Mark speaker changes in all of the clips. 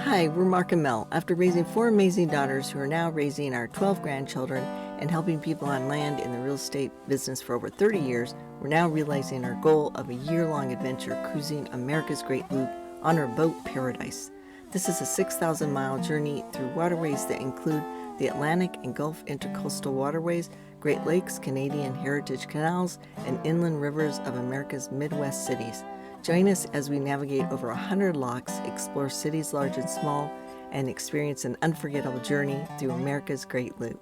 Speaker 1: Hi, we're Mark and Mel. After raising 4 amazing daughters who are now raising our 12 grandchildren and helping people on land in the real estate business for over 30 years, we're now realizing our goal of a year-long adventure cruising America's Great Loop on our boat Paradise. This is a 6,000-mile journey through waterways that include the Atlantic and Gulf Intercoastal Waterways, Great Lakes, Canadian Heritage Canals, and inland rivers of America's Midwest cities. Join us as we navigate over 100 locks, explore cities large and small, and experience an unforgettable journey through America's Great Loop.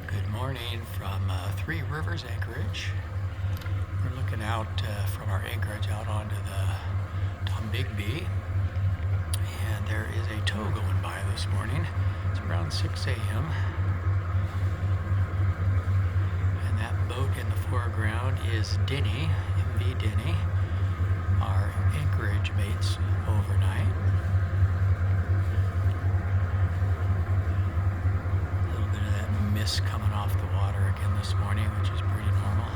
Speaker 2: Good morning from Three Rivers Anchorage. We're looking out from our anchorage out onto the Tombigbee, and there is a tow going by this morning. It's around 6 a.m. and that boat in the foreground is Denny, MV Denny, our anchorage mates overnight. A little bit of that mist coming off the water again this morning, which is pretty normal.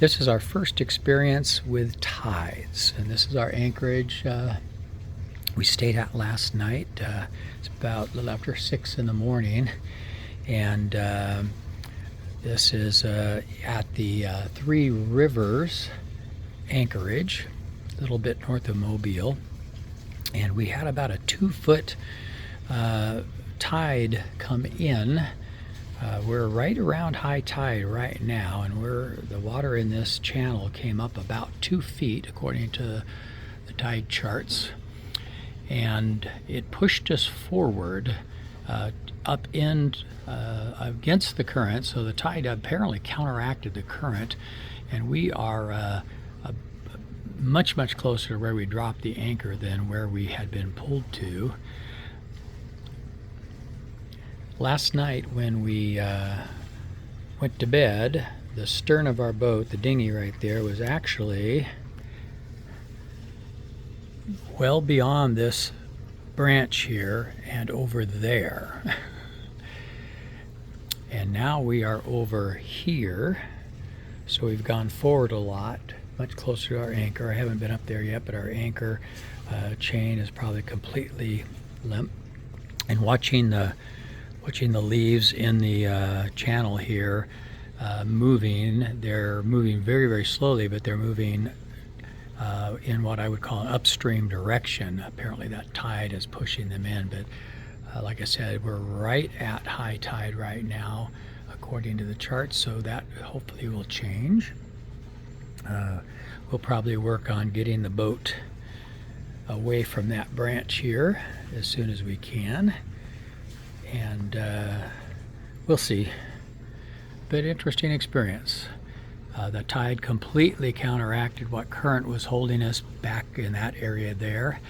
Speaker 2: This is our first experience with tides, and this is our anchorage we stayed at last night. It's about a little after 6 in the morning, and this is at the Three Rivers Anchorage, a little bit north of Mobile, and we had about a 2-foot tide come in. We're right around high tide right now, and the water in this channel came up about 2 feet according to the tide charts, and it pushed us forward up in against the current, so the tide apparently counteracted the current, and we are much closer to where we dropped the anchor than where we had been pulled to. Last night when we went to bed, the stern of our boat, the dinghy right there, was actually well beyond this branch here and over there. And now we are over here, so we've gone forward a lot, much closer to our anchor. I haven't been up there yet, but our anchor chain is probably completely limp. And watching the leaves in the channel here moving. They're moving very slowly, but they're moving in what I would call an upstream direction. Apparently that tide is pushing them in, but like I said, we're right at high tide right now according to the charts, so that hopefully will change. We'll probably work on getting the boat away from that branch here as soon as we can. And we'll see. But interesting experience. The tide completely counteracted what current was holding us back in that area there.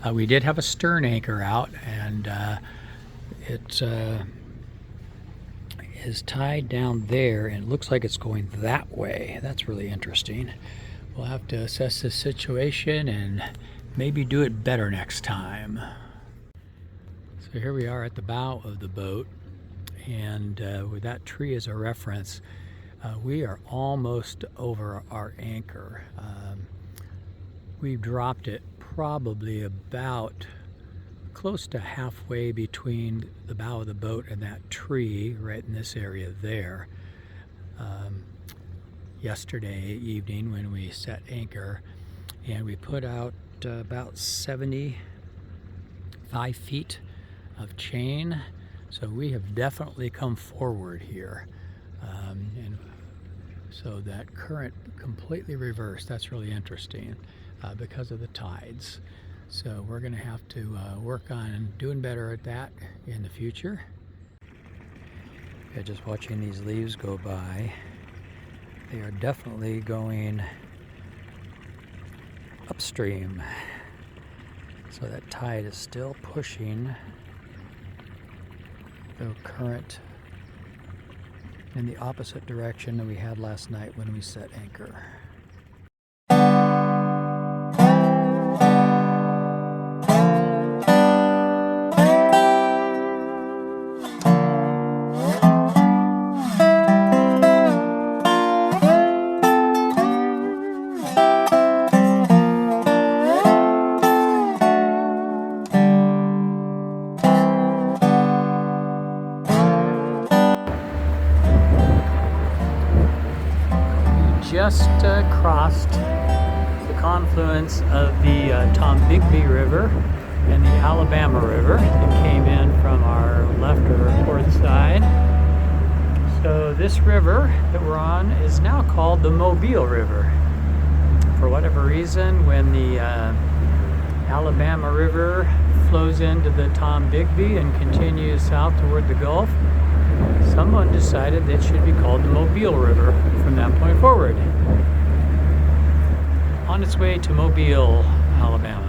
Speaker 2: We did have a stern anchor out, and it is tied down there, and it looks like it's going that way. That's really interesting. We'll have to assess this situation and maybe do it better next time. So here we are at the bow of the boat, and with that tree as a reference, we are almost over our anchor. We've dropped it probably about close to halfway between the bow of the boat and that tree right in this area there. Yesterday evening when we set anchor, and we put out about 75 feet of chain, so we have definitely come forward here, and so that current completely reversed. That's really interesting because of the tides. So we're going to have to work on doing better at that in the future. Yeah, just watching these leaves go by, They are definitely going upstream. So that tide is still pushing the current in the opposite direction that we had last night when we set anchor. Just crossed the confluence of the Tombigbee River and the Alabama River that came in from our left or port side. So this river that we're on is now called the Mobile River. For whatever reason, when the Alabama River flows into the Tombigbee and continues south toward the Gulf, someone decided that it should be called the Mobile River from that point forward. On its way to Mobile, Alabama.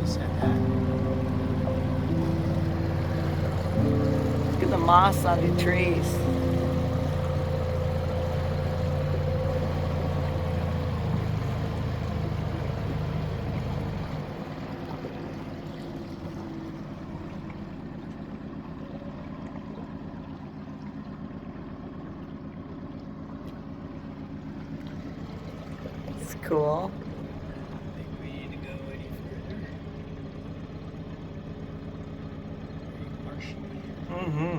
Speaker 2: said that.
Speaker 1: Look at the moss on the trees. It's cool.
Speaker 2: I think we need to go any further. Very marshy.
Speaker 1: Mm-hmm.